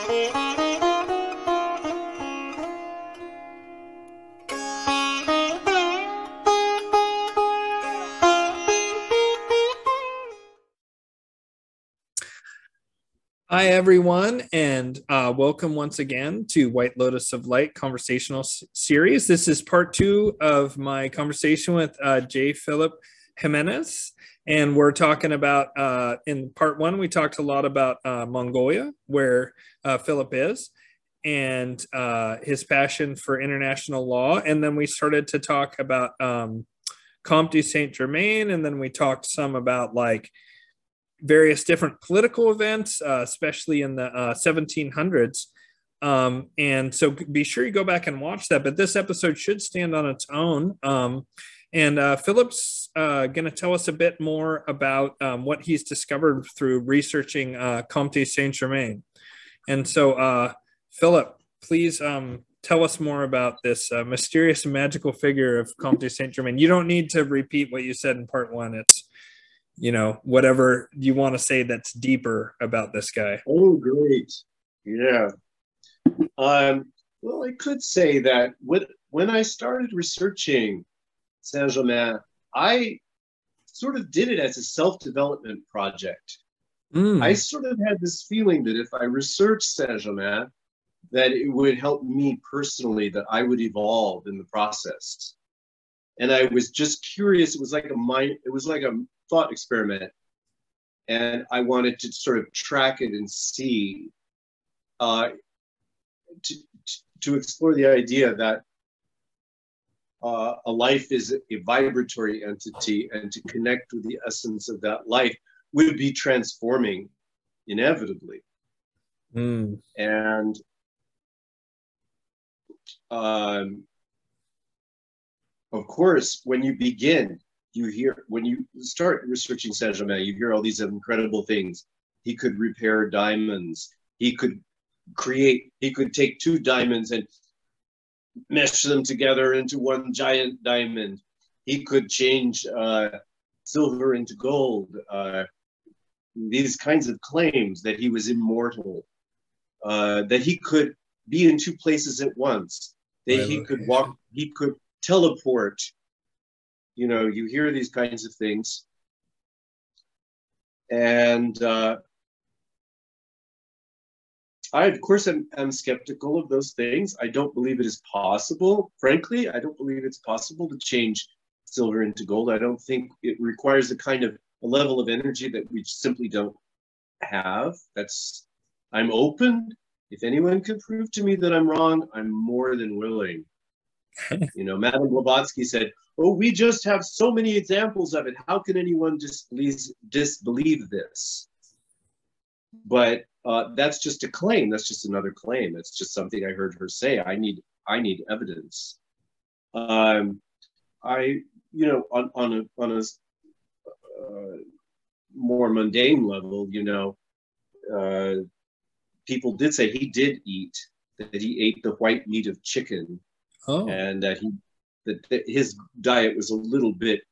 Hi, everyone, and welcome once again to White Lotus of Light conversational series. This is part 2 of my conversation with Phillip Jiminez, and we're talking about, in part 1, we talked a lot about Mongolia, where Phillip is, and his passion for international law, and then we started to talk about Comte St Germain, and then we talked some about like various different political events, especially in the 1700s. And so be sure you go back and watch that. But this episode should stand on its own. And Phillip's going to tell us a bit more about what he's discovered through researching Comte St Germain. And so, Phillip, please tell us more about this mysterious and magical figure of Comte St Germain. You don't need to repeat what you said in part 1. It's, you know, whatever you want to say that's deeper about this guy. Oh, great. Yeah. Well, I could say that when I started researching St Germain, I sort of did it as a self-development project. I sort of had this feeling that if I researched St Germain, that it would help me personally, that I would evolve in the process. And I was just curious. It was like a thought experiment, and I wanted to sort of track it and see, to explore the idea that a life is a vibratory entity, and to connect with the essence of that life would be transforming inevitably. And of course, when you begin, when you start researching St Germain, you hear all these incredible things. He could repair diamonds. He could take 2 diamonds and mesh them together into one giant diamond. He could change silver into gold. These kinds of claims that he was immortal, that he could be in 2 places at once, that he could walk, he could teleport. You know, you hear these kinds of things. And I, of course, am skeptical of those things. I don't believe it is possible. Frankly, I don't believe it's possible to change silver into gold. I don't think it requires a level of energy that we simply don't have. I'm open. If anyone can prove to me that I'm wrong, I'm more than willing. You know, Madame Blavatsky said, "Oh, we just have so many examples of it. How can anyone disbelieve this?" But that's just a claim. That's just another claim. That's just something I heard her say. I need evidence. On a more mundane level, you know, people did say he did eat, that he ate the white meat of chicken. And that his diet was a little bit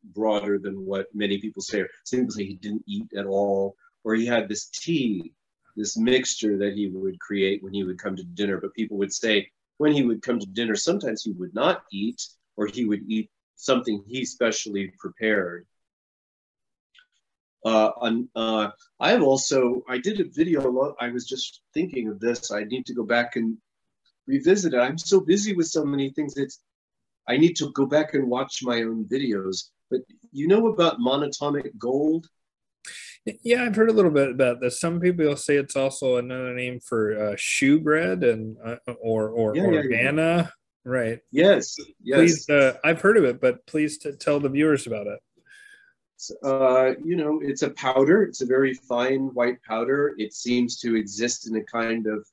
broader than what many people say. Some people say he didn't eat at all, or he had this tea, this mixture that he would create when he would come to dinner. But people would say when he would come to dinner, sometimes he would not eat, or he would eat something he specially prepared. I did a video. I was just thinking of this. I need to go back and revisit it. I'm so busy with so many things. I need to go back and watch my own videos. But you know about Monatomic Gold? Yeah, I've heard a little bit about this. Some people say it's also another name for shoe bread and or manna. Right. Yes. Please, I've heard of it, but please tell the viewers about it. You know, it's a powder. It's a very fine white powder. It seems to exist in a kind of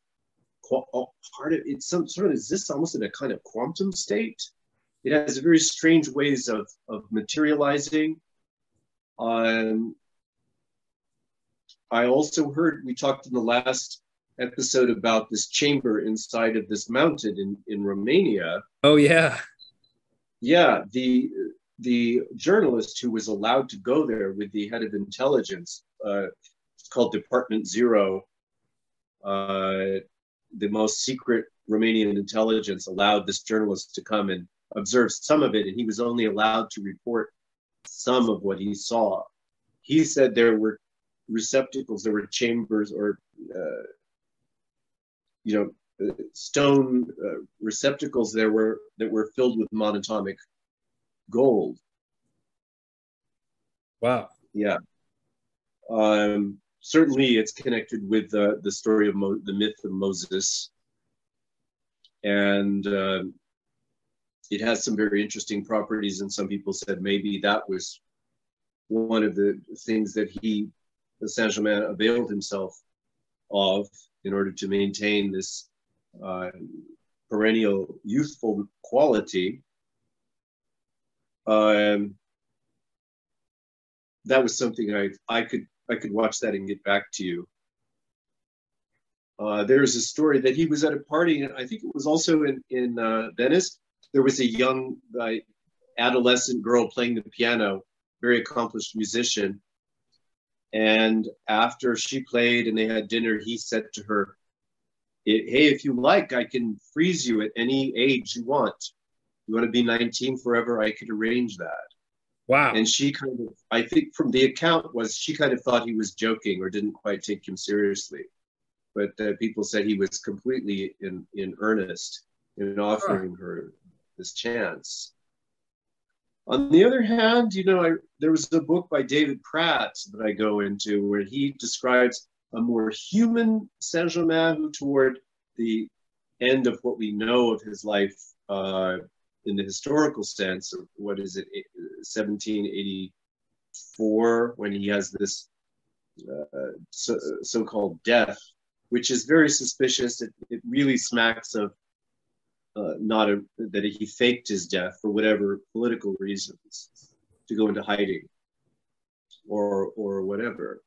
exists almost in a kind of quantum state. It has very strange ways of materializing. I also heard, we talked in the last episode about this chamber inside of this mountain in Romania. Oh yeah. Yeah, the journalist who was allowed to go there with the head of intelligence, it's called Department Zero, the most secret Romanian intelligence allowed this journalist to come and observe some of it, and he was only allowed to report some of what he saw. He said there were receptacles, there were chambers, or stone receptacles that were filled with monatomic gold. Wow. Yeah. Certainly, it's connected with the story of the myth of Moses, and it has some very interesting properties. And some people said maybe that was one of the things that Saint Germain availed himself of in order to maintain this perennial youthful quality. That was something I could watch that and get back to you. There's a story that he was at a party, and I think it was also in Venice. There was a young adolescent girl playing the piano, very accomplished musician. And after she played and they had dinner, he said to her, "Hey, if you like, I can freeze you at any age you want. You want to be 19 forever? I could arrange that." Wow. And she kind of, I think from the account she kind of thought he was joking or didn't quite take him seriously. But people said he was completely in earnest in offering her this chance. On the other hand, there was a book by David Pratt that I go into where he describes a more human Saint Germain who, toward the end of what we know of his life, in the historical sense of 1784, when he has this so-called death, which is very suspicious. It really smacks of that he faked his death for whatever political reasons, to go into hiding or whatever.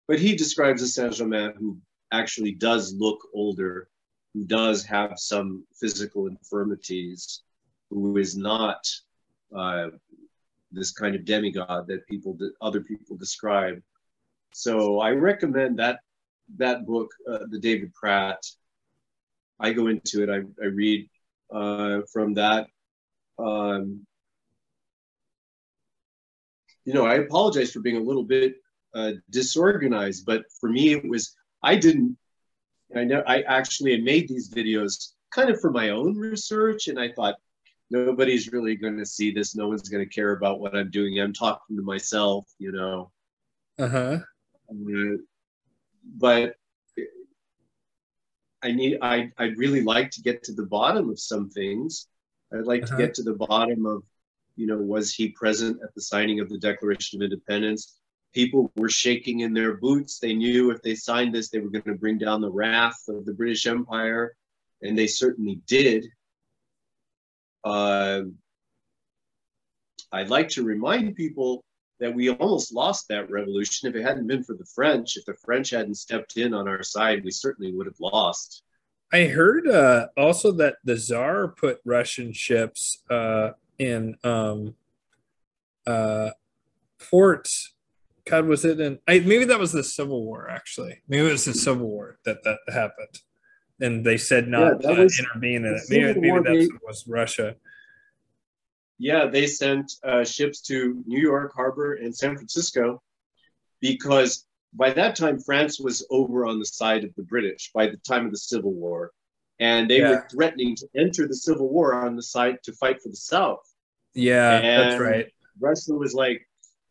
But he describes a Saint Germain who actually does look older, who does have some physical infirmities, who is not this kind of demigod that other people describe. So I recommend that book, the David Pratt. I go into it. I read from that. I apologize for being a little bit disorganized, but for me it was. I actually had made these videos kind of for my own research, and I thought, nobody's really going to see this. No one's going to care about what I'm doing. I'm talking to myself, But I'd really like to get to the bottom of some things. I'd like to get to the bottom of, was he present at the signing of the Declaration of Independence? People were shaking in their boots. They knew if they signed this, they were going to bring down the wrath of the British Empire, and they certainly did. I'd like to remind people that we almost lost that revolution. If it hadn't been for the French, if the French hadn't stepped in on our side, we certainly would have lost. I heard also that the Tsar put Russian ships in ports. God, was it in? Maybe that was the Civil War, actually. Maybe it was the Civil War that happened. And they said not to intervene in it. Maybe that was Russia. Yeah, they sent ships to New York Harbor and San Francisco because by that time, France was over on the side of the British by the time of the Civil War. And they were threatening to enter the Civil War on the side to fight for the South. Yeah, that's right. Russia was like,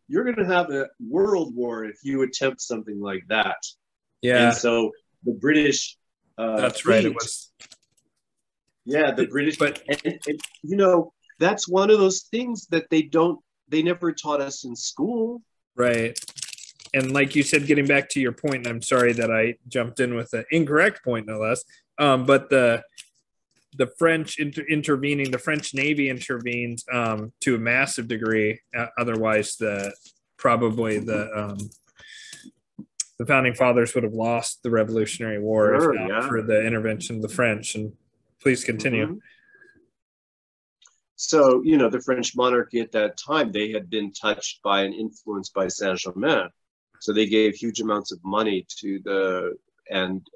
you're going to have a world war if you attempt something like that. Yeah. And so the British... that's fleet, right, it was... Yeah, the British... But, and that's one of those things that they never taught us in school. Right. And like you said, getting back to your point, and I'm sorry that I jumped in with the incorrect point, no less, but the French intervening, the French Navy intervened to a massive degree. Otherwise, probably the founding fathers would have lost the Revolutionary War if not for the intervention of the French. And please continue. Mm-hmm. So, the French monarchy at that time, they had been touched by and influenced by Saint Germain. So they gave huge amounts of money to the and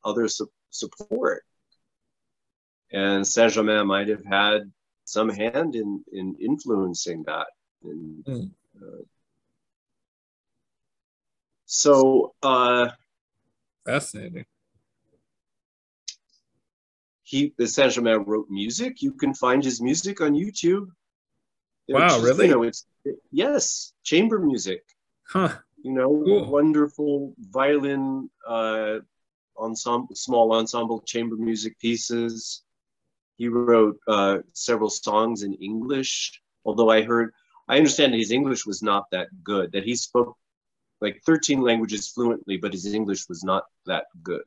other support. And Saint Germain might have had some hand in influencing that. And, fascinating. Saint Germain wrote music. You can find his music on YouTube. Wow, really? You know, yes, chamber music. Huh. You know, cool. Wonderful violin ensemble, small ensemble chamber music pieces. He wrote several songs in English, although I understand that his English was not that good, that he spoke like 13 languages fluently, but his English was not that good.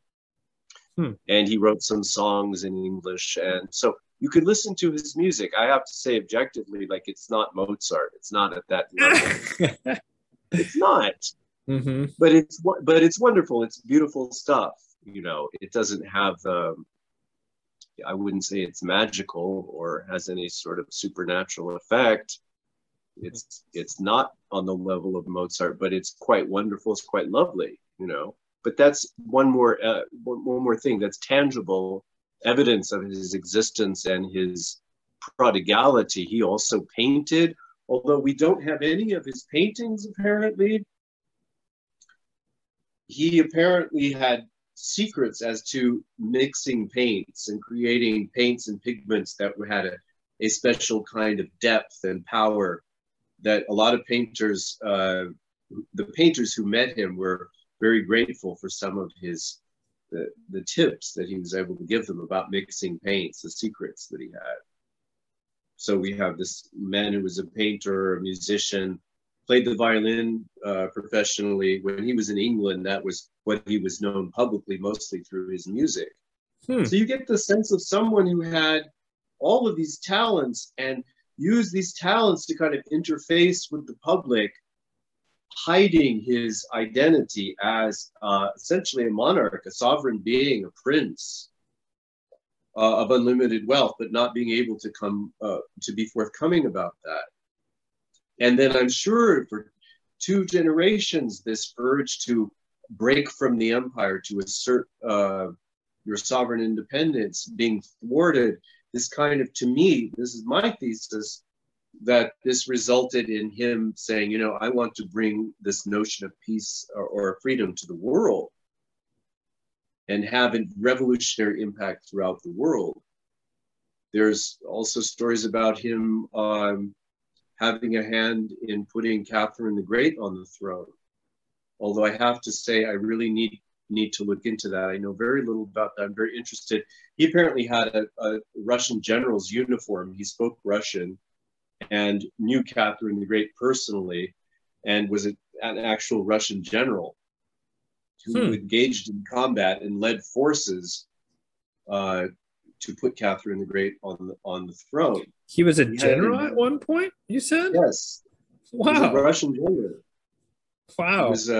And he wrote some songs in English. And so you could listen to his music. I have to say objectively, like, it's not Mozart. It's not at that level. It's not. Mm-hmm. But it's wonderful. It's beautiful stuff. You know, it doesn't have, I wouldn't say it's magical or has any sort of supernatural effect. It's not on the level of Mozart, but it's quite wonderful. It's quite lovely, you know. But that's one more thing that's tangible evidence of his existence and his prodigality. He also painted, although we don't have any of his paintings apparently. He apparently had secrets as to mixing paints and creating paints and pigments that had a special kind of depth and power that a lot of painters, the painters who met him were very grateful for some of the tips that he was able to give them about mixing paints, the secrets that he had. So we have this man who was a painter, a musician, played the violin professionally. When he was in England, that was what he was known publicly, mostly through his music. So you get the sense of someone who had all of these talents and used these talents to kind of interface with the public, hiding his identity as essentially a monarch, a sovereign being, a prince of unlimited wealth, but not being able to come to be forthcoming about that. And then I'm sure for 2 generations, this urge to break from the empire, to assert your sovereign independence, being thwarted, this kind of, to me, this is my thesis, that this resulted in him saying, you know, I want to bring this notion of peace or freedom to the world and have a revolutionary impact throughout the world. There's also stories about him having a hand in putting Catherine the Great on the throne. Although I have to say, I really need to look into that. I know very little about that. I'm very interested. He apparently had a Russian general's uniform. He spoke Russian and knew Catherine the Great personally, and was an actual Russian general who engaged in combat and led forces to put Catherine the Great on the throne. He was a general at one point, you said? Yes. Wow. He was a Russian general. Wow. It was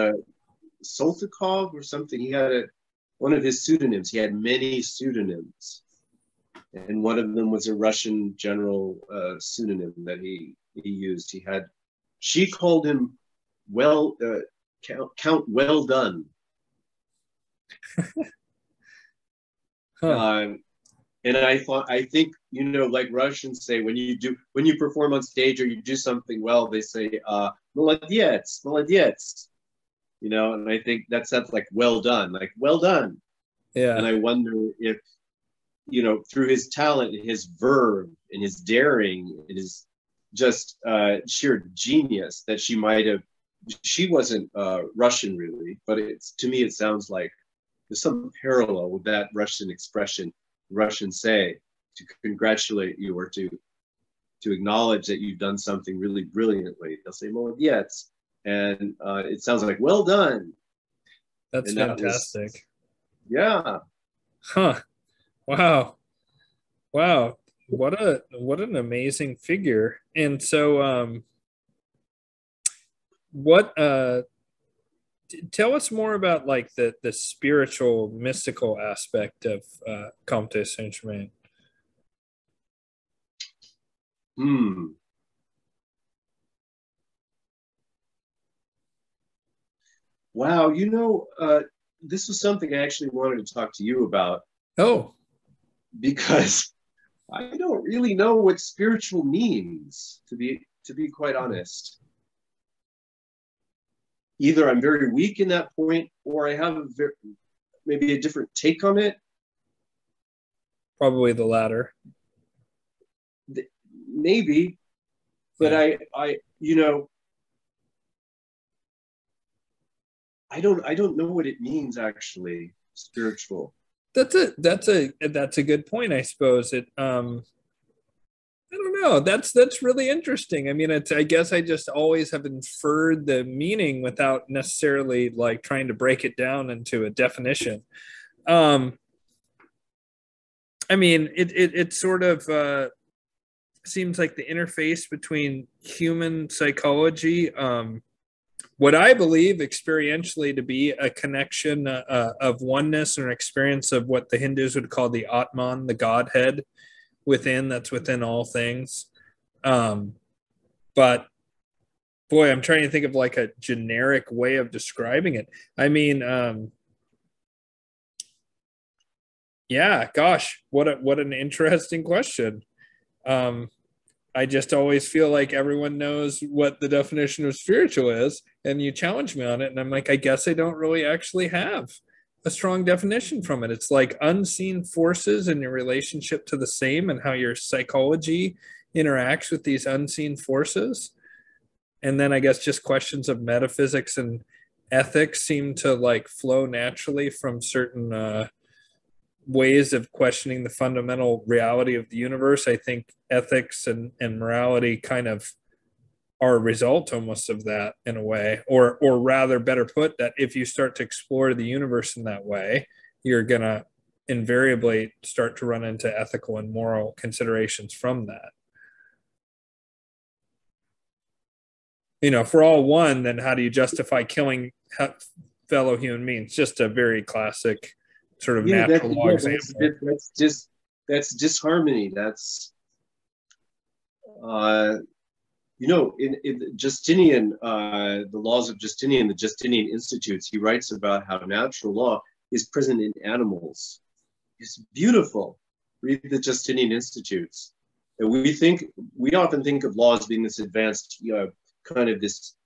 Soltykov or something. He had one of his pseudonyms. He had many pseudonyms. And one of them was a Russian general pseudonym that he used. She called him Count Well Done. And I think, you know, like Russians say, when you perform on stage or you do something well, they say, "Молодец, молодец," you know, and I think that's like well done, like well done. Yeah. And I wonder if, you know, through his talent and his verve and his daring and his just sheer genius, that she wasn't Russian really, but to me it sounds like there's some parallel with that Russian expression. Russians say to congratulate you or to acknowledge that you've done something really brilliantly. They'll say "молодец," and it sounds like well done. That's fantastic. Yeah. Huh. Wow. What an amazing figure. And so tell us more about like the spiritual, mystical aspect of Comte St Germain. Wow, you know, this was something I actually wanted to talk to you about. Oh, because I don't really know what spiritual means, to be quite honest. Either I'm very weak in that point, or I have maybe a different take on it. probably the latter. Maybe, but Yeah. I I don't know what it means actually, spiritual. That's a good point, I suppose. I don't know. That's really interesting. I mean, I guess I just always have inferred the meaning without necessarily like trying to break it down into a definition. Um, I mean, it sort of seems like the interface between human psychology, what I believe experientially to be a connection of oneness or an experience of what the Hindus would call the Atman, the Godhead that's within all things. But boy, I'm trying to think of like a generic way of describing it. I mean, yeah, gosh, what an interesting question. Um, I just always feel like everyone knows what the definition of spiritual is, and you challenge me on it, and I'm like, I guess I don't really actually have a strong definition from it. It's like unseen forces in your relationship to the same, and how your psychology interacts with these unseen forces. And then I guess just questions of metaphysics and ethics seem to like flow naturally from certain ways of questioning the fundamental reality of the universe. I think ethics and morality kind of are a result almost of that in a way, or rather, better put, that if you start to explore the universe in that way, you're gonna invariably start to run into ethical and moral considerations from that. You know, if we're all one, then how do you justify killing fellow human beings? Just a very classic sort of natural law example. That's disharmony. That's in Justinian, the laws of Justinian, the Justinian Institutes, he writes about how natural law is present in animals. It's beautiful. Read the Justinian Institutes. And we often think of law as being this advanced, kind of this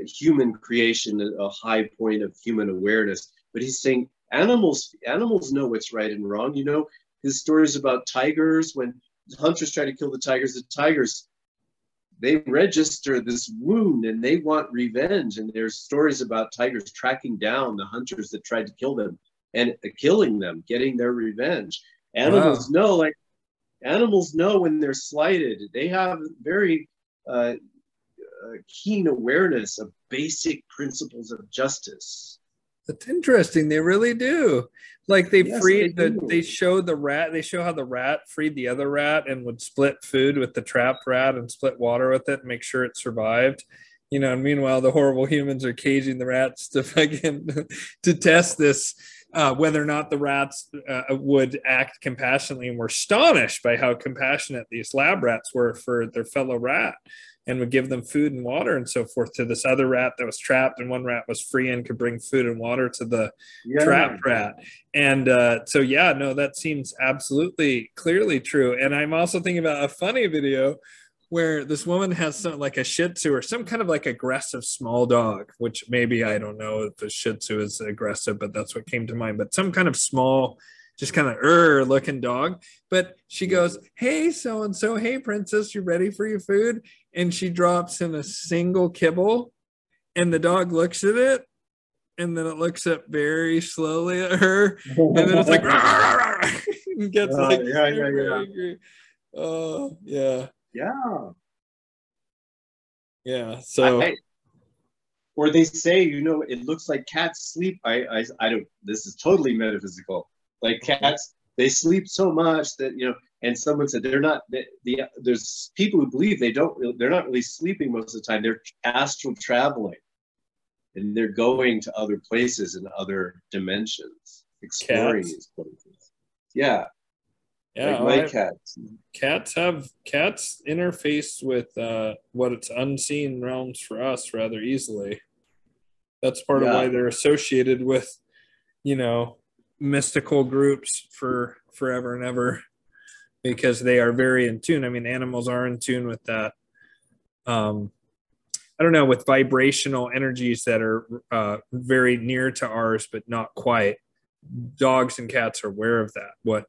human creation, a high point of human awareness. But he's saying animals know what's right and wrong. His stories about tigers, when hunters try to kill the tigers, they register this wound and they want revenge. And there's stories about tigers tracking down the hunters that tried to kill them and killing them, getting their revenge. Animals know when they're slighted. They have very keen awareness of basic principles of justice. That's interesting. They really do. Like they they show the rat, they show how the rat freed the other rat and would split food with the trapped rat and split water with it and make sure it survived. And meanwhile, the horrible humans are caging the rats to to test this, whether or not the rats would act compassionately, and were astonished by how compassionate these lab rats were for their fellow rat, and would give them food and water and so forth, to this other rat that was trapped, and one rat was free and could bring food and water to the trapped rat. And that seems absolutely clearly true. And I'm also thinking about a funny video where this woman has some like a Shih Tzu or some kind of like aggressive small dog, which maybe, I don't know if a Shih Tzu is aggressive, but that's what came to mind. But some kind of small, just kind of looking dog. But she goes, "Hey, so-and-so, hey, princess, you ready for your food?" And she drops in a single kibble, and the dog looks at it, and then it looks up very slowly at her, and then it's like, rah, rah, rah, rah, and gets like super angry. Oh, yeah. Yeah. So, or they say, it looks like cats sleep. I don't. This is totally metaphysical. Like cats, they sleep so much that And someone said they're not. There's people who believe they're not really sleeping most of the time. They're astral traveling, and they're going to other places and other dimensions, exploring these places. Yeah. Like my cats. Cats interface with what it's unseen realms for us rather easily. That's part of why they're associated with, mystical groups for forever and ever, because they are very in tune. I mean, animals are in tune with that. I don't know, with vibrational energies that are very near to ours, but not quite. Dogs and cats are aware of that. What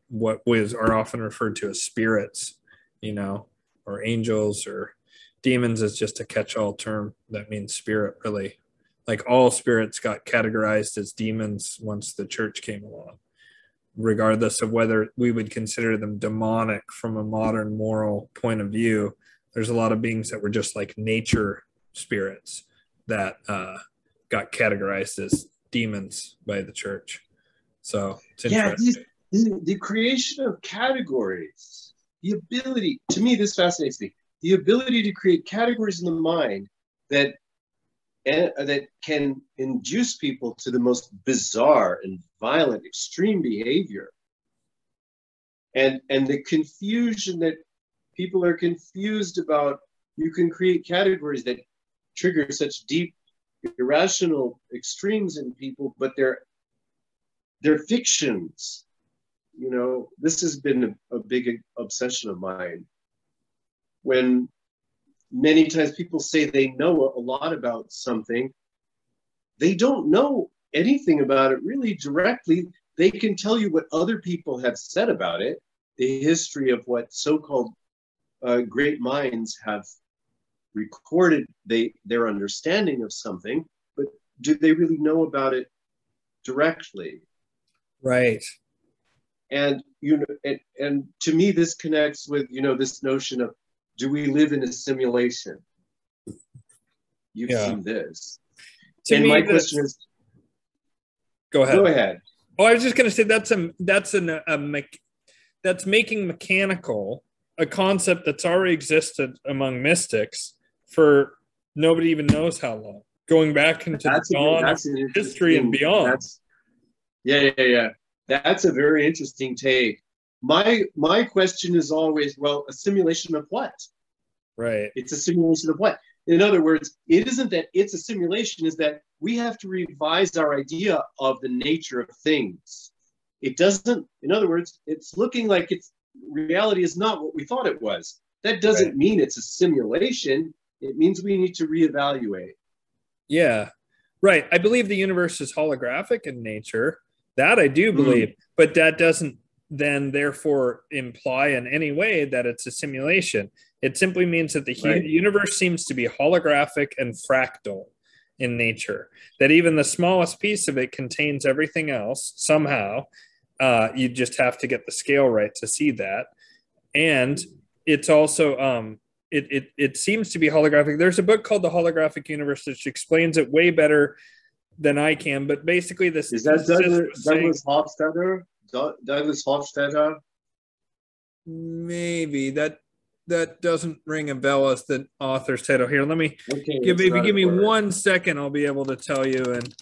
are often referred to as spirits, or angels or demons is just a catch-all term that means spirit, really. Like all spirits got categorized as demons once the church came along, regardless of whether we would consider them demonic from a modern moral point of view. There's a lot of beings that were just like nature spirits that got categorized as demons by the church. So it's interesting. The creation of categories, the ability, to me, this fascinates me, the ability to create categories in the mind that can induce people to the most bizarre and violent, extreme behavior. And the confusion that people are confused about, you can create categories that trigger such deep, irrational extremes in people, but they're fictions. This has been a big obsession of mine. When many times people say they know a lot about something, they don't know anything about it really directly. They can tell you what other people have said about it, the history of what so-called great minds have recorded their understanding of something, but do they really know about it directly? Right. And and to me, this connects with this notion of, do we live in a simulation? You've seen this. And my question is, go ahead. Go ahead. Oh, I was just going to say that's making mechanical a concept that's already existed among mystics for nobody even knows how long, going back into the dawn of history and beyond. Yeah. That's a very interesting take. My question is always, well, a simulation of what? Right. It's a simulation of what? In other words, it isn't that it's a simulation, is that we have to revise our idea of the nature of things. It doesn't, in other words, it's looking like reality is not what we thought it was. That doesn't mean it's a simulation. It means we need to reevaluate. Yeah, right. I believe the universe is holographic in nature. That I do believe, but that doesn't then therefore imply in any way that it's a simulation. It simply means that the universe seems to be holographic and fractal in nature, that even the smallest piece of it contains everything else somehow. You just have to get the scale right to see that. And it's also, it seems to be holographic. There's a book called The Holographic Universe, which explains it way better than I can. But basically this is that Douglas Hofstadter? Douglas Hofstadter? Maybe that doesn't ring a bell as the author's title. Here, let me if you give me 1 second, I'll be able to tell you. And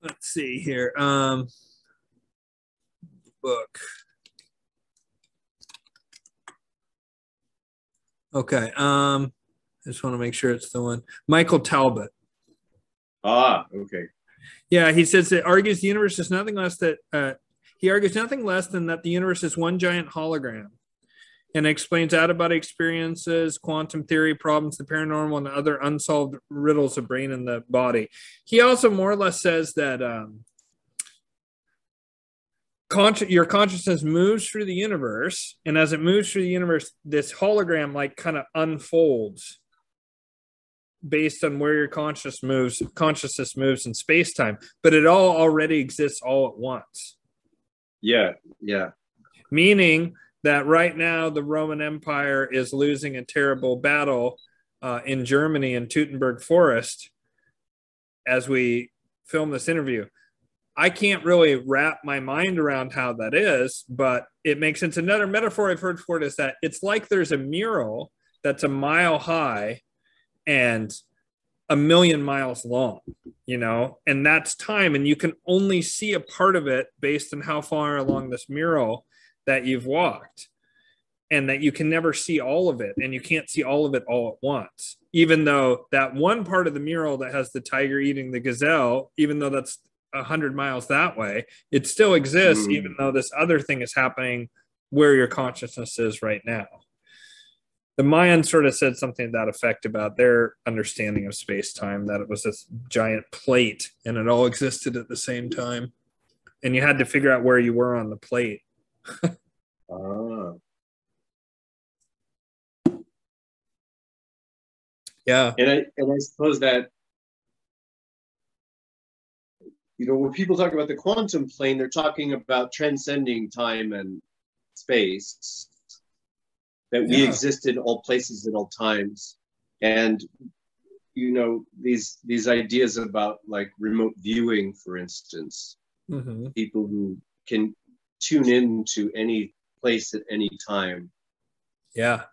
let's see here. Book. Okay. I just want to make sure it's the one. Michael Talbot. Okay. Yeah, he says it argues the universe is nothing less that he argues nothing less than that the universe is one giant hologram, and explains out-of-body experiences, quantum theory problems, the paranormal, and other unsolved riddles of brain and the body. He also more or less says that your consciousness moves through the universe, and as it moves through the universe, this hologram like kind of unfolds based on where your consciousness moves in space-time, but it all already exists all at once. Yeah. Meaning that right now the Roman Empire is losing a terrible battle in Germany in Teutoburg Forest as we film this interview. I can't really wrap my mind around how that is, but it makes sense. Another metaphor I've heard for it is that it's like there's a mural that's a mile high and 1,000,000 miles long, and that's time. And you can only see a part of it based on how far along this mural that you've walked, and that you can never see all of it, and you can't see all of it all at once, even though that one part of the mural that has the tiger eating the gazelle, even though that's 100 miles that way. It still exists, even though this other thing is happening where your consciousness is right now. The Mayans sort of said something to that effect about their understanding of space-time, that it was this giant plate and it all existed at the same time. And you had to figure out where you were on the plate. Yeah. And I suppose that, you know, when people talk about the quantum plane, they're talking about transcending time and space, that we exist in all places at all times. And, you know, these ideas about like remote viewing, for instance, people who can tune in to any place at any time. Yeah.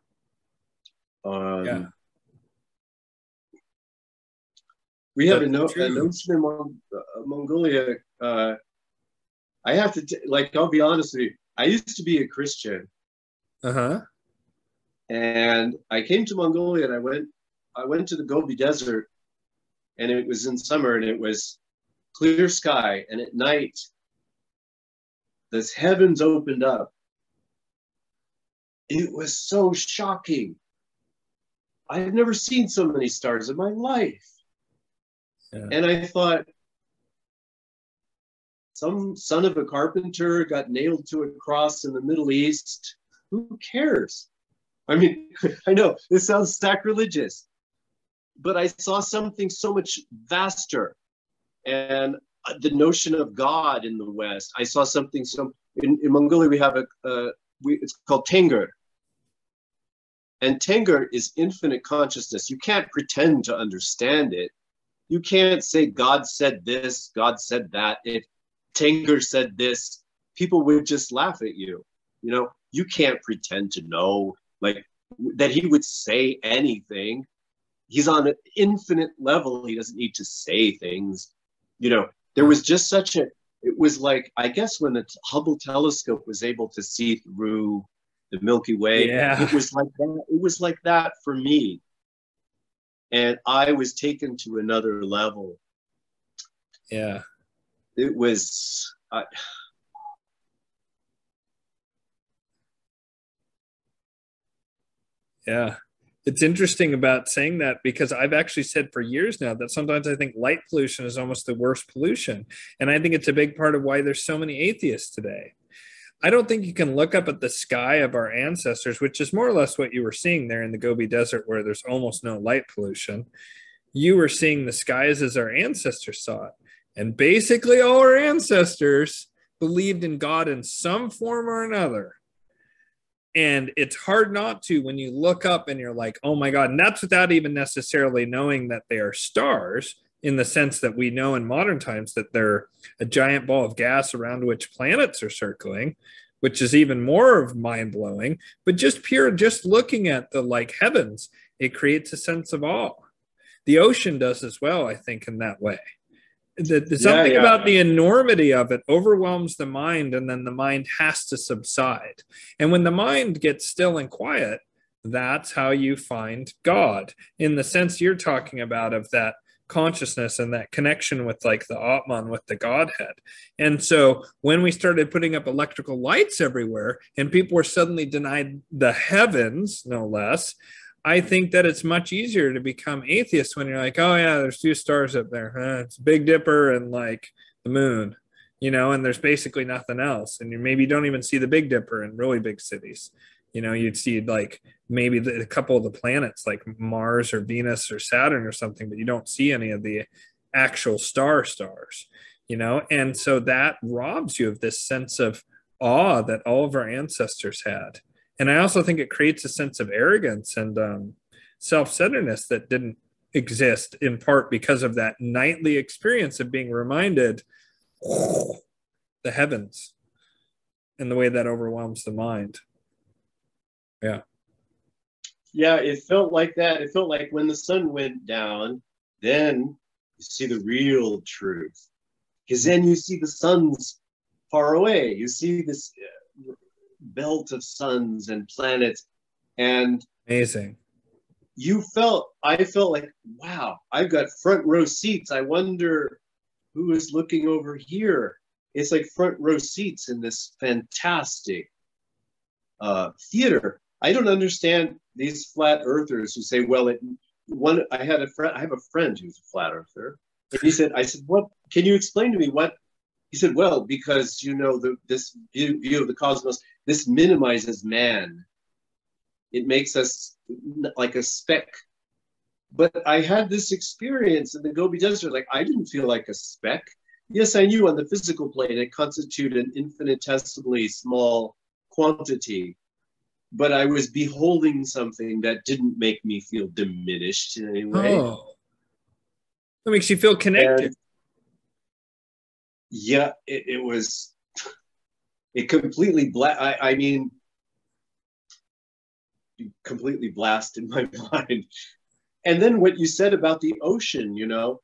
We have a notion in Mongolia. I have to, like, I'll be honest with you. I used to be a Christian. And I came to Mongolia and I went to the Gobi Desert, and it was in summer and it was clear sky. And at night, the heavens opened up. It was so shocking. I had never seen so many stars in my life. And I thought, some son of a carpenter got nailed to a cross in the Middle East. Who cares? I mean, I know this sounds sacrilegious, but I saw something so much vaster. And the notion of God in the West, I saw something in Mongolia, we have it's called Tenger. And Tenger is infinite consciousness. You can't pretend to understand it. You can't say God said this, God said that. If Tenger said this, people would just laugh at you. You know, you can't pretend to know like that he would say anything. He's on an infinite level. He doesn't need to say things. You know, there was just it was like, I guess when the Hubble telescope was able to see through the Milky Way, it was like that. It was like that for me. And I was taken to another level. Yeah. It was... Yeah. It's interesting about saying that, because I've actually said for years now that sometimes I think light pollution is almost the worst pollution. And I think it's a big part of why there's so many atheists today. I don't think you can look up at the sky of our ancestors, which is more or less what you were seeing there in the Gobi Desert, where there's almost no light pollution. You were seeing the skies as our ancestors saw it. And basically all our ancestors believed in God in some form or another. And it's hard not to when you look up and you're like, oh my God. And that's without even necessarily knowing that they are stars, in the sense that we know in modern times that they're a giant ball of gas around which planets are circling, which is even more of mind-blowing. But just looking at the like heavens, it creates a sense of awe. The ocean does as well, I think, in that way. Something about the enormity of it overwhelms the mind, and then the mind has to subside. And when the mind gets still and quiet, that's how you find God, in the sense you're talking about, of that consciousness and that connection with like the Atman, with the Godhead. And so when we started putting up electrical lights everywhere and people were suddenly denied the heavens, no less, I think that it's much easier to become atheist when you're like, oh yeah, there's two stars up there. It's Big Dipper and like the moon, you know, and there's basically nothing else. And you maybe don't even see the Big Dipper in really big cities. You know, you'd see like maybe a couple of the planets like Mars or Venus or Saturn or something, but you don't see any of the actual stars, you know? And so that robs you of this sense of awe that all of our ancestors had. And I also think it creates a sense of arrogance and self-centeredness that didn't exist, in part because of that nightly experience of being reminded the heavens and the way that overwhelms the mind. Yeah. Yeah, it felt like that. It felt like when the sun went down, then you see the real truth. Because then you see the suns far away. You see this belt of suns and planets, and amazing. I felt like, wow, I've got front row seats. I wonder who is looking over here. It's like front row seats in this fantastic theater. I don't understand these flat earthers who say, well, I have a friend who's a flat earther. And he said, I said, what, can you explain to me what? He said, well, because, you know, this view of the cosmos, this minimizes man. It makes us like a speck. But I had this experience in the Gobi Desert, like I didn't feel like a speck. Yes, I knew on the physical plane it constituted an infinitesimally small quantity, but I was beholding something that didn't make me feel diminished in any way. Oh, that makes you feel connected. And yeah, it was, it completely, I mean, completely blasted my mind. And then what you said about the ocean, you know,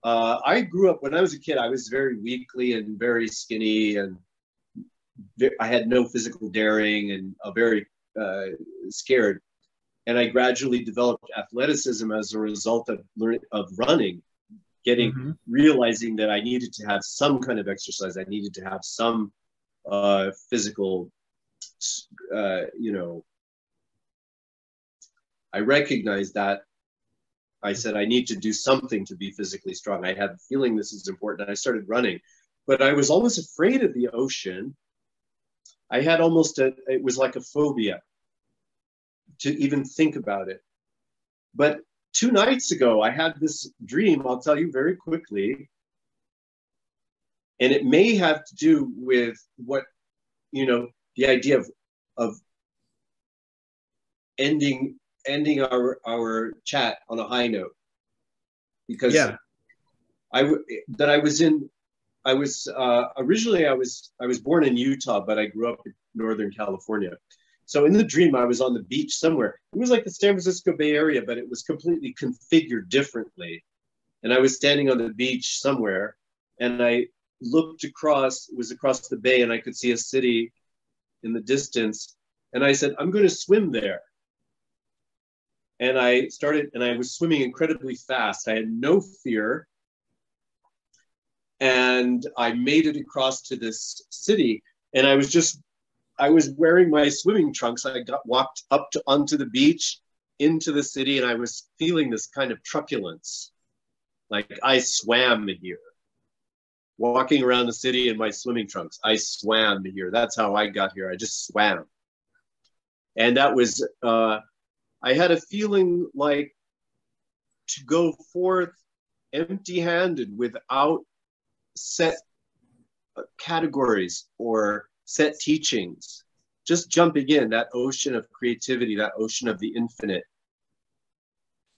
I grew up, when I was a kid, I was very weakly and very skinny, and I had no physical daring and very scared. And I gradually developed athleticism as a result of running, realizing that I needed to have some kind of exercise. I needed to have some physical, you know, I recognized that. I said, I need to do something to be physically strong. I had the feeling this is important. And I started running, but I was always afraid of the ocean. I had it was like a phobia to even think about it. But 2 nights ago, I had this dream, I'll tell you very quickly. And it may have to do with what, you know, the idea of ending our chat on a high note, because originally I was born in Utah, but I grew up in Northern California. So in the dream, I was on the beach somewhere. It was like the San Francisco Bay Area, but it was completely configured differently. And I was standing on the beach somewhere, and I looked across the bay, and I could see a city in the distance. And I said, I'm going to swim there. And I was swimming incredibly fast. I had no fear. And I made it across to this city. And I was wearing my swimming trunks. I walked onto the beach, into the city, and I was feeling this kind of truculence. Like I swam here, walking around the city in my swimming trunks. I swam here. That's how I got here. I just swam. And that was, I had a feeling like to go forth empty-handed without set categories or set teachings, just jumping in that ocean of creativity, that ocean of the infinite,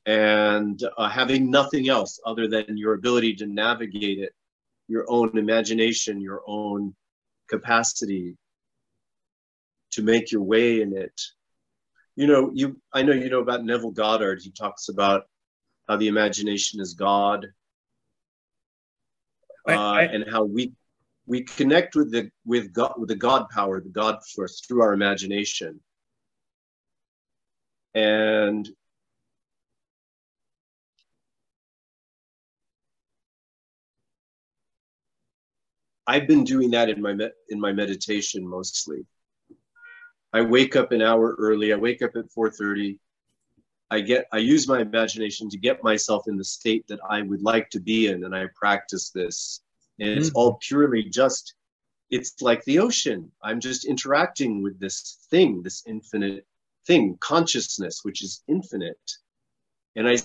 and having nothing else other than your ability to navigate it, your own imagination, your own capacity to make your way in it. You know, I know you know about Neville Goddard. He talks about how the imagination is God, and how we connect with the God power, the God source, through our imagination. And I've been doing that in my meditation mostly. I wake up an hour early. I wake up at 4:30. I use my imagination to get myself in the state that I would like to be in, and I practice this. And it's all purely just, it's like the ocean. I'm just interacting with this thing, this infinite thing, consciousness, which is infinite. And I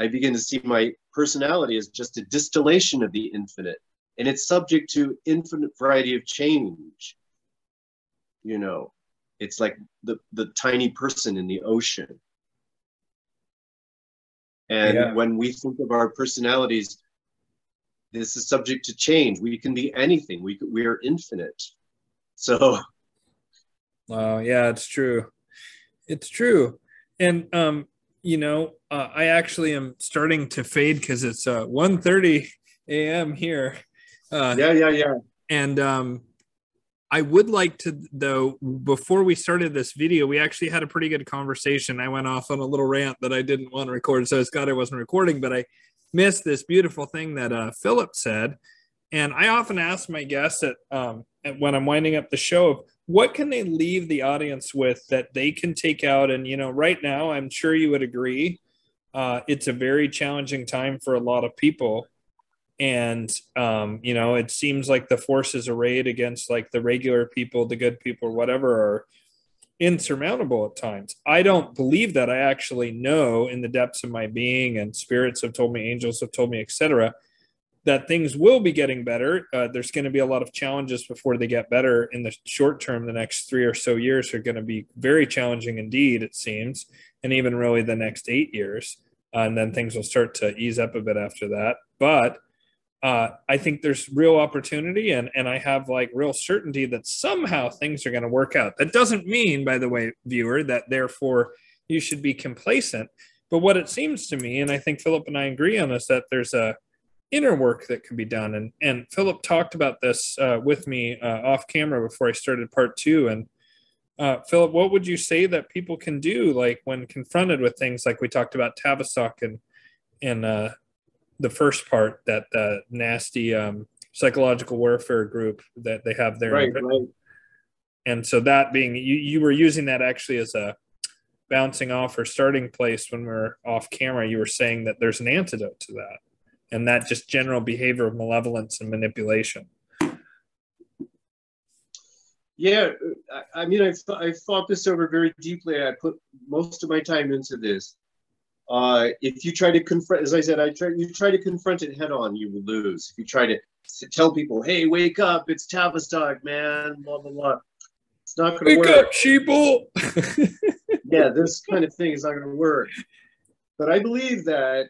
begin to see my personality as just a distillation of the infinite. And it's subject to infinite variety of change. You know, it's like the tiny person in the ocean. And when we think of our personalities, this is subject to change. We can be anything. We are infinite. So. Wow. Yeah, it's true. It's true. And, you know, I actually am starting to fade because it's 1:30 a.m. here. Yeah. And I would like to, though, before we started this video, we actually had a pretty good conversation. I went off on a little rant that I didn't want to record, so it's glad I wasn't recording, but miss this beautiful thing that Philip said. And I often ask my guests when I'm winding up the show, what can they leave the audience with that they can take out? And, you know, right now, I'm sure you would agree, it's a very challenging time for a lot of people. And, you know, it seems like the forces arrayed against like the regular people, the good people, or whatever, are insurmountable at times. I don't believe that. I actually know in the depths of my being, and spirits have told me, angels have told me, etc., that things will be getting better. There's going to be a lot of challenges before they get better in the short term. The next 3 or so years are going to be very challenging indeed, it seems, and even really the next 8 years. And then things will start to ease up a bit after that. But I think there's real opportunity, and I have like real certainty that somehow things are going to work out. That doesn't mean, by the way, viewer, that therefore you should be complacent. But what it seems to me, and I think Philip and I agree on this, that there's a inner work that can be done. And Philip talked about this with me off camera before I started part 2. And Philip, what would you say that people can do, like when confronted with things like we talked about Tavistock and the first part, that nasty psychological warfare group that they have there? Right, right. And so that being, you were using that actually as a bouncing off or starting place when we're off camera. You were saying that there's an antidote to that, and that just general behavior of malevolence and manipulation. Yeah, I mean, I've thought this over very deeply. I put most of my time into this. If you try to confront, as I said, you try to confront it head on, you will lose. If you try to tell people, hey, wake up, it's Tavistock, man, blah, blah, blah. It's not going to work. Wake up, sheeple! Yeah, this kind of thing is not going to work. But I believe that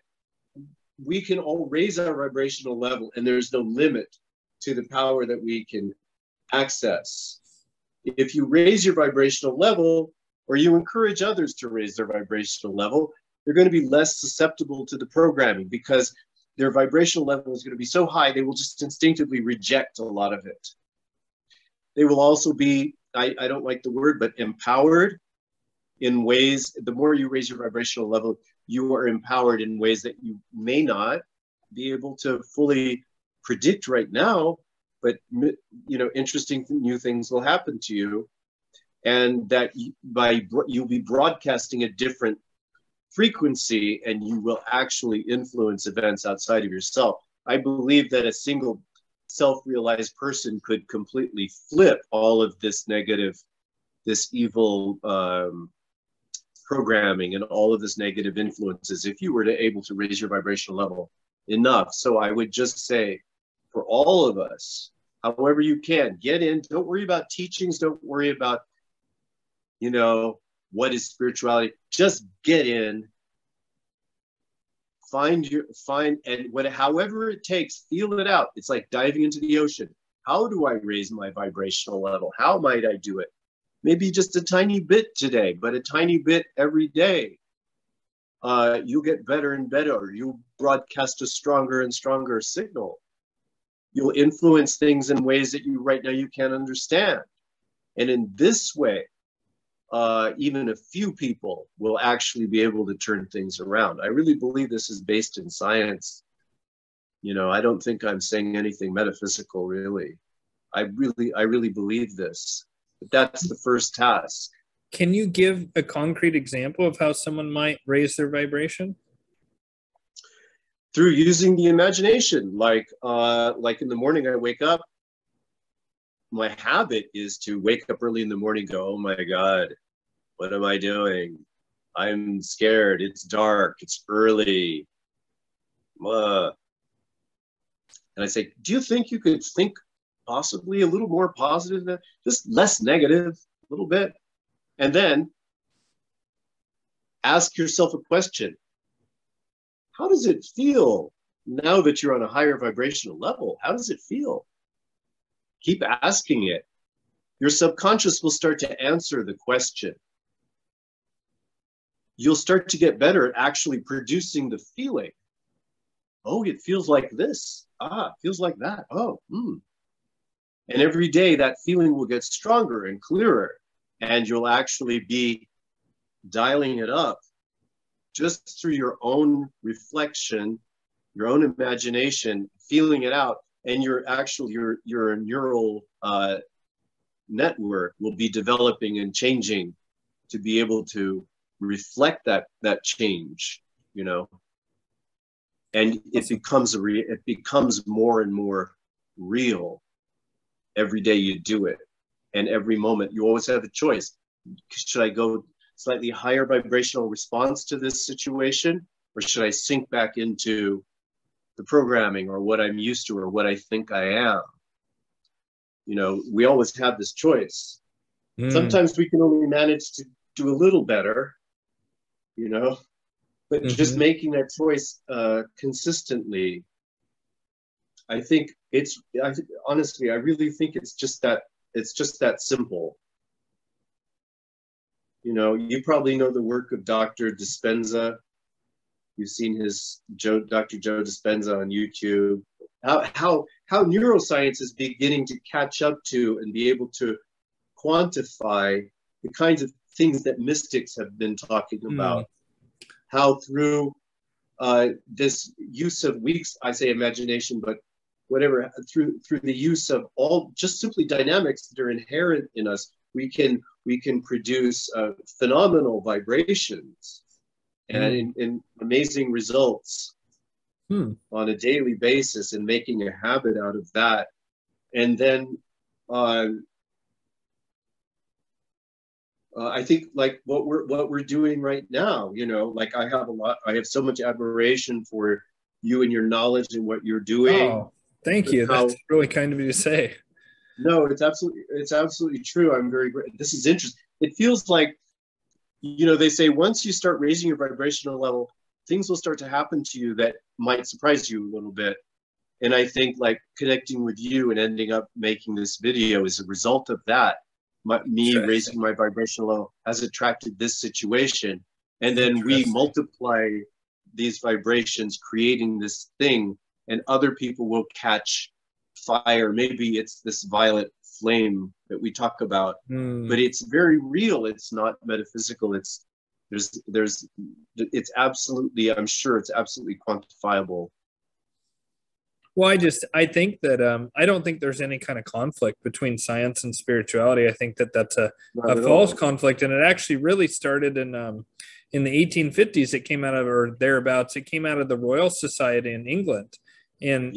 we can all raise our vibrational level, and there's no limit to the power that we can access. If you raise your vibrational level, or you encourage others to raise their vibrational level, they're going to be less susceptible to the programming, because their vibrational level is going to be so high, they will just instinctively reject a lot of it. They will also be, I don't like the word, but empowered in ways. The more you raise your vibrational level, you are empowered in ways that you may not be able to fully predict right now, but you know, interesting new things will happen to you, and that you'll be broadcasting a different frequency, and you will actually influence events outside of yourself. I believe that a single self-realized person could completely flip all of this negative, this evil programming and all of this negative influences if you were able to raise your vibrational level enough. So I would just say, for all of us, however you can, get in. Don't worry about teachings. Don't worry about, you know, what is spirituality. Just get in. Find and however it takes, feel it out. It's like diving into the ocean. How do I raise my vibrational level? How might I do it? Maybe just a tiny bit today, but a tiny bit every day. You'll get better and better. You'll broadcast a stronger and stronger signal. You'll influence things in ways that right now you can't understand. And in this way, even a few people will actually be able to turn things around. I really believe this is based in science. You know, I don't think I'm saying anything metaphysical, really. I really believe this. But that's the first task. Can you give a concrete example of how someone might raise their vibration? Through using the imagination. Like in the morning, I wake up. My habit is to wake up early in the morning, go, oh my God, what am I doing? I'm scared. It's dark. It's early. And I say, do you think you could think possibly a little more positive, just less negative, a little bit? And then ask yourself a question. How does it feel now that you're on a higher vibrational level? How does it feel? Keep asking it. Your subconscious will start to answer the question. You'll start to get better at actually producing the feeling. Oh, it feels like this. Ah, it feels like that. Oh, And every day that feeling will get stronger and clearer, and you'll actually be dialing it up just through your own reflection your own imagination, feeling it out, and your neural network will be developing and changing to be able to reflect that change, you know. And it becomes more and more real every day you do it, and every moment you always have a choice. Should I go slightly higher vibrational response to this situation, or should I sink back into the programming or what I'm used to or what I think I am? You know, we always have this choice. Sometimes we can only manage to do a little better, you know, but just making that choice consistently, honestly, I really think it's just that simple. You know, you probably know the work of Dr. Dispenza. You've seen Dr. Joe Dispenza on YouTube. How neuroscience is beginning to catch up to and be able to quantify the kinds of things that mystics have been talking about. How through this use of I say imagination, but whatever, through the use of all just simply dynamics that are inherent in us, we can produce phenomenal vibrations and in amazing results on a daily basis, and making a habit out of that. And then I think like what we're doing right now, you know, like I have so much admiration for you and your knowledge and what you're doing. Oh, thank you. That's really kind of you to say. No, it's absolutely true. I'm very great. This is interesting. It feels like, you know, they say once you start raising your vibrational level, things will start to happen to you that might surprise you a little bit. And I think like connecting with you and ending up making this video is a result of that. Me raising my vibrational level has attracted this situation. And then we multiply these vibrations, creating this thing, and other people will catch fire. Maybe it's this violet flame that we talk about, but it's very real. It's not metaphysical. It's absolutely, I'm sure it's absolutely quantifiable. Well, I think that I don't think there's any kind of conflict between science and spirituality. I think that that's a false conflict, and it actually really started in the 1850s. It came out of, or thereabouts. It came out of the Royal Society in England. In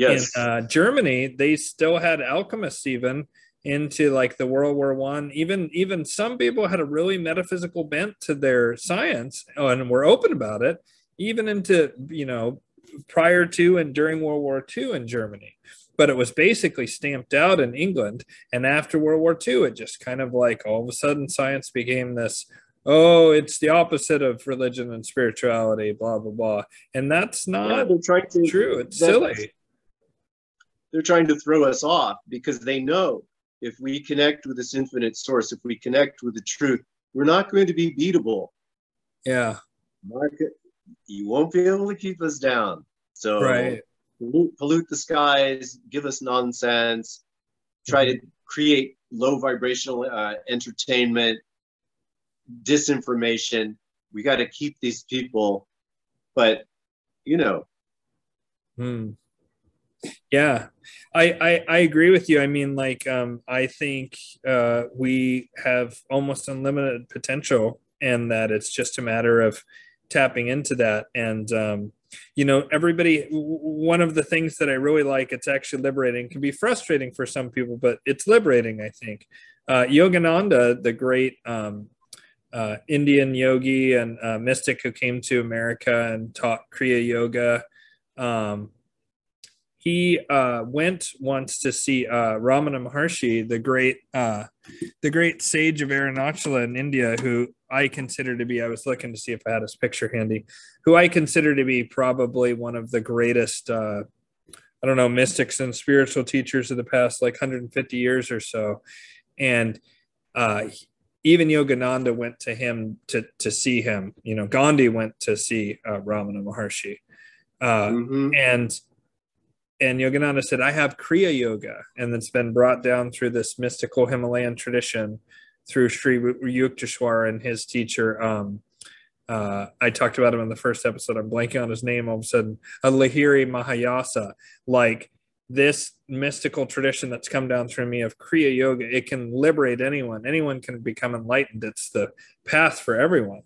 Germany, they still had alchemists even into like the World War I. Even some people had a really metaphysical bent to their science and were open about it, even into, you know, prior to and during World War II in Germany. But it was basically stamped out in England. And after World War II, it just kind of like all of a sudden science became this, oh, it's the opposite of religion and spirituality, blah, blah, blah. And that's not true. It's silly. They're trying to throw us off because they know if we connect with this infinite source, if we connect with the truth, we're not going to be beatable. Yeah. You won't be able to keep us down. So pollute the skies, give us nonsense, try to create low vibrational entertainment, disinformation. We got to keep these people, but you know. Yeah, I agree with you. I mean, like, I think we have almost unlimited potential, and that it's just a matter of tapping into that. And you know, one of the things that I really like, it's actually liberating. It can be frustrating for some people, but it's liberating, I think. Yogananda, the great Indian yogi and mystic who came to America and taught Kriya Yoga, he went once to see Ramana Maharshi, the great sage of Arunachala in India, who I consider to be, I was looking to see if I had his picture handy, who I consider to be probably one of the greatest, mystics and spiritual teachers of the past, like 150 years or so. And even Yogananda went to him to see him. You know, Gandhi went to see Ramana Maharshi. And Yogananda said, I have Kriya Yoga, and it's been brought down through this mystical Himalayan tradition through Sri Yukteswar and his teacher, I talked about him in the first episode. I'm blanking on his name all of a sudden. A Lahiri Mahayasa, like this mystical tradition that's come down through me of Kriya Yoga. It can liberate anyone. Anyone can become enlightened. It's the path for everyone.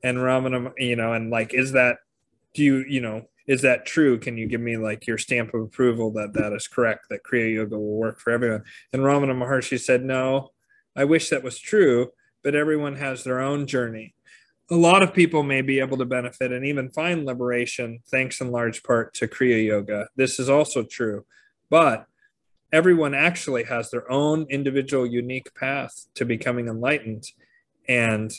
And Ramana, and like, is that, is that true? Can you give me like your stamp of approval that that is correct, that Kriya Yoga will work for everyone? And Ramana Maharshi said, no, I wish that was true, but everyone has their own journey. A lot of people may be able to benefit and even find liberation thanks in large part to Kriya Yoga. This is also true, but everyone actually has their own individual unique path to becoming enlightened, and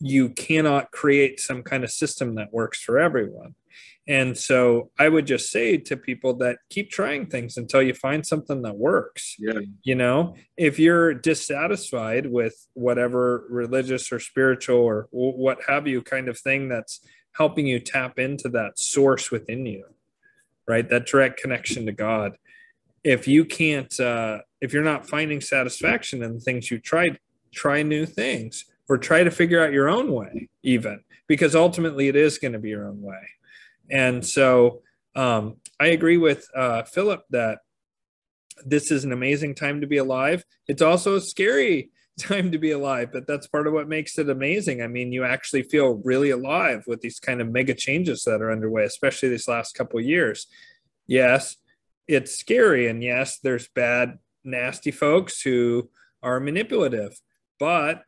you cannot create some kind of system that works for everyone. And so I would just say to people that keep trying things until you find something that works. Yeah. If you're dissatisfied with whatever religious or spiritual or what have you kind of thing that's helping you tap into that source within you, right? That direct connection to God. If you can't, if you're not finding satisfaction in the things you tried, try new things or try to figure out your own way, even, because ultimately it is going to be your own way. And so I agree with Philip that this is an amazing time to be alive. It's also a scary time to be alive, but that's part of what makes it amazing. I mean, you actually feel really alive with these kind of mega changes that are underway, especially these last couple of years. Yes, it's scary. And yes, there's bad, nasty folks who are manipulative, but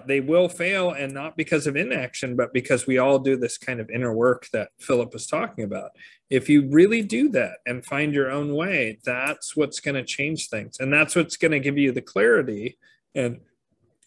they will fail, and not because of inaction, but because we all do this kind of inner work that Philip was talking about. If you really do that and find your own way, that's what's going to change things. And that's what's going to give you the clarity and,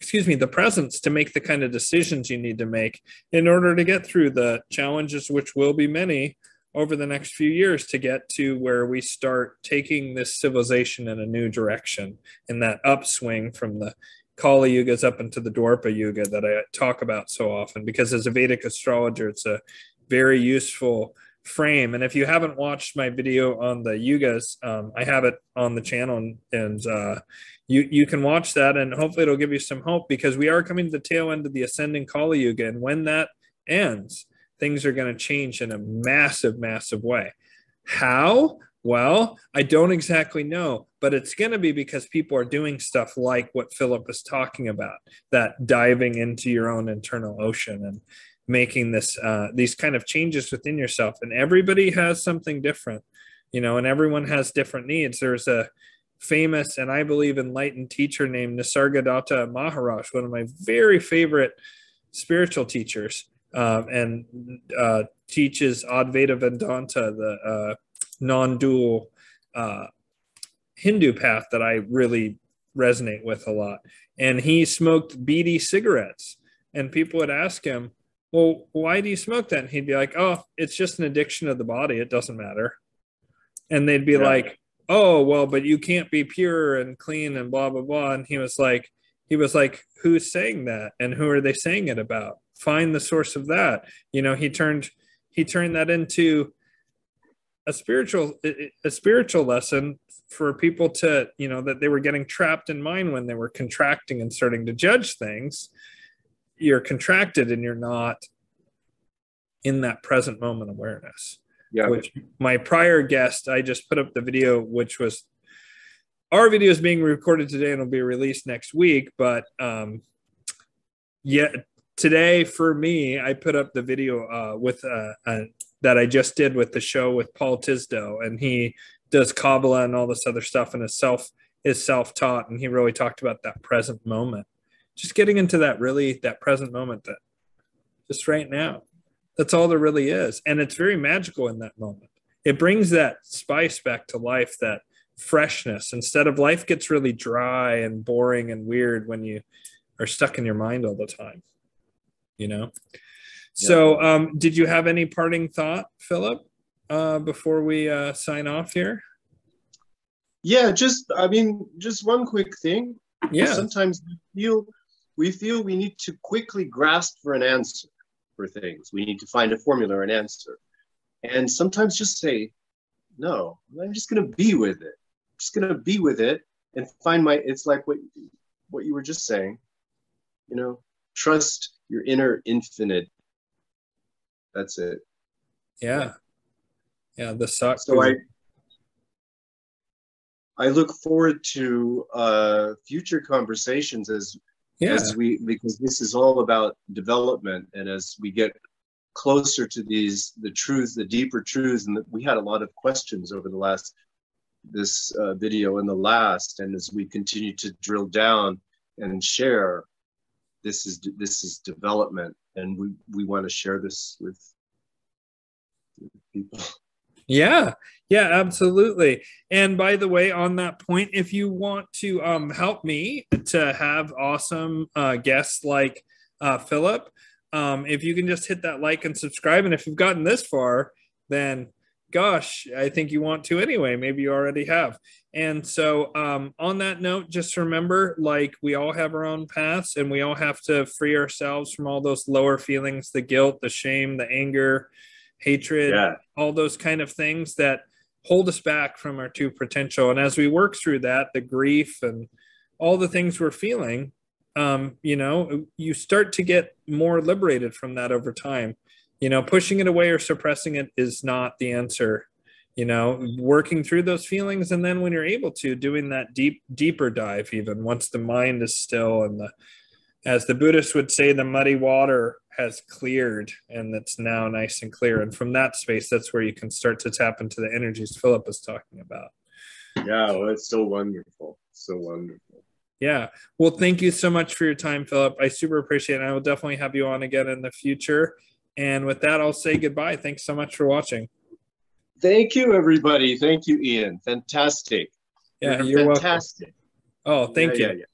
the presence to make the kind of decisions you need to make in order to get through the challenges, which will be many over the next few years, to get to where we start taking this civilization in a new direction, in that upswing from the Kali Yugas up into the Dwarpa Yuga that I talk about so often, because as a Vedic astrologer, it's a very useful frame. And if you haven't watched my video on the Yugas, I have it on the channel, and you can watch that, and hopefully it'll give you some hope, because we are coming to the tail end of the ascending Kali Yuga. And when that ends, things are going to change in a massive, massive way. How? Well, I don't exactly know, but it's going to be because people are doing stuff like what Philip is talking about, that diving into your own internal ocean and making this these kind of changes within yourself. And everybody has something different, and everyone has different needs. There's a famous and I believe enlightened teacher named Nisargadatta Maharaj, one of my very favorite spiritual teachers, and teaches Advaita Vedanta, the non-dual Hindu path that I really resonate with a lot. And he smoked beady cigarettes, and people would ask him, well, why do you smoke that? And he'd be like, oh, it's just an addiction of the body. It doesn't matter. And they'd be like, oh, well, but you can't be pure and clean and blah, blah, blah. And he was like, who's saying that? And who are they saying it about? Find the source of that. He turned that into a spiritual lesson for people to, that they were getting trapped in mind when they were contracting and starting to judge things. You're contracted and you're not in that present moment awareness. Yeah. Which my prior guest, I just put up the video, which was, our video is being recorded today and will be released next week. But today for me, I put up the video with that I just did with the show with Paul Tisdale, and he does Kabbalah and all this other stuff, and is self-taught, and he really talked about that present moment, just getting into that present moment, that just right now, that's all there really is. And it's very magical in that moment. It brings that spice back to life, that freshness, instead of life gets really dry and boring and weird when you are stuck in your mind all the time, So did you have any parting thought, Philip, before we sign off here? Yeah, just one quick thing. Yeah. Sometimes we feel we need to quickly grasp for an answer for things. We need to find a formula or an answer. And sometimes just say, no, I'm just going to be with it. I'm just going to be with it and find it's like what you were just saying, trust your inner infinite. That's it. Yeah. Yeah. The suck. So I look forward to future conversations as because this is all about development, and as we get closer to the truths, the deeper truths, and we had a lot of questions over this video and the last, and as we continue to drill down and share, this is development, and we want to share this with people. Yeah, absolutely. And by the way, on that point, if you want to help me to have awesome guests like Philip, if you can just hit that like and subscribe. And if you've gotten this far, then gosh, I think you want to anyway. Maybe you already have. And so on that note, just remember, like, we all have our own paths, and we all have to free ourselves from all those lower feelings, the guilt, the shame, the anger, hatred, all those kind of things that hold us back from our true potential. And as we work through that, the grief and all the things we're feeling, you start to get more liberated from that over time. Pushing it away or suppressing it is not the answer. Working through those feelings, and then when you're able to, doing that deeper dive, even once the mind is still, and as the Buddhists would say, the muddy water has cleared and it's now nice and clear. And from that space, that's where you can start to tap into the energies Philip is talking about. Yeah, well, it's so wonderful. So wonderful. Yeah. Well, thank you so much for your time, Philip. I super appreciate it. And I will definitely have you on again in the future. And with that, I'll say goodbye. Thanks so much for watching. Thank you, everybody. Thank you, Ian. Fantastic. Yeah, you're fantastic. Welcome. Oh, thank you. Yeah.